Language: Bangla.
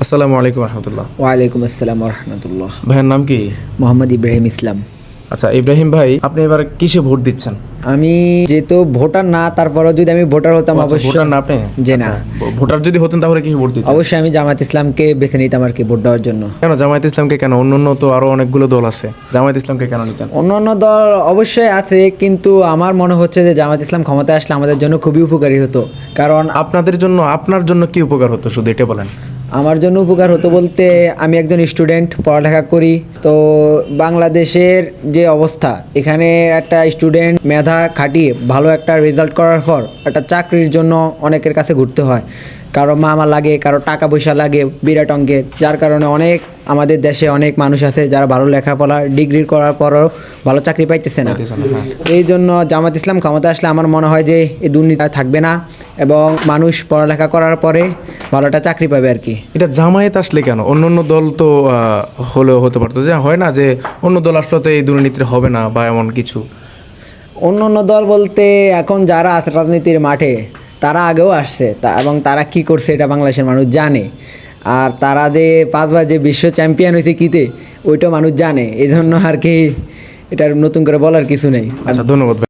আসসালামু আলাইকুম রহমতুল্লাহ। ওয়ালাইকুম আসসালাম রহমতুল্লাহ। ভাইয়ের নাম কি? মোহাম্মদ ইব্রাহিম ইসলাম। আচ্ছা ইব্রাহিম ভাই, আপনি এবার কিসে ভোট দিচ্ছেন? আমি যেহেতু ভোটার না, তারপরও যদি আমি ভোটার হতাম অবশ্যই। ভোটার না আপনি? জি না, আচ্ছা, ভোটার যদি হতেন তাহলে কিসে ভোট দিতেন? অবশ্যই আমি জামাত ইসলামকে বেছে নিতাম আর কি ভোট দেওয়ার জন্য। কেন জামায়াত ইসলামকে? কেন? অন্য তো আরো অনেকগুলো দল আছে, জামায়াত ইসলামকে কেন নিতেন? অন্যান্য দল অবশ্যই আছে, কিন্তু আমার মনে হচ্ছে যে জামাত ইসলাম ক্ষমতায় আসলে আমাদের জন্য খুবই উপকারী হতো। কারণ আপনাদের জন্য, আপনার জন্য কি উপকার হতো শুধু এটা বলেন। আমার জন্য উপকার হতো বলতে, আমি একজন স্টুডেন্ট, পড়ালেখা করি। তো বাংলাদেশের যে অবস্থা, এখানে একটা স্টুডেন্ট মেধা খাটিয়ে ভালো একটা রেজাল্ট করার পর একটা চাকরির জন্য অনেকের কাছে ঘুরতে হয়। কারো মামা লাগে, কারো টাকা পয়সা লাগে বিরাট অঙ্কের, যার কারণে অনেক আমাদের দেশে অনেক মানুষ আছে যারা ভালো লেখাপড়া ডিগ্রি করার পরও ভালো চাকরি পাইতেছে না। এই জন্য জামাত ইসলাম ক্ষমতা আসলে আমার মনে হয় যে এই দুর্নীতি আর থাকবে না এবং মানুষ পড়ালেখা করার পরে ভালো একটা চাকরি পাবে আর কি। এটা জামায়াত আসলে কেন? অন্য দল তো হলেও হতে পারতো, যে হয় না যে অন্য দল আসলে তো এই দুর্নীতির হবে না বা এমন কিছু। অন্য দল বলতে এখন যারা আছে রাজনীতির মাঠে তারা আগেও আসছে এবং তারা কি করছে এটা বাংলাদেশের মানুষ জানে। আর তারা যে 5বার যে বিশ্ব চ্যাম্পিয়ন হয়েছে কিতে, ওইটা মানুষ জানে। এই জন্য আর কি এটার নতুন করে বলার কিছু নেই। আচ্ছা, ধন্যবাদ।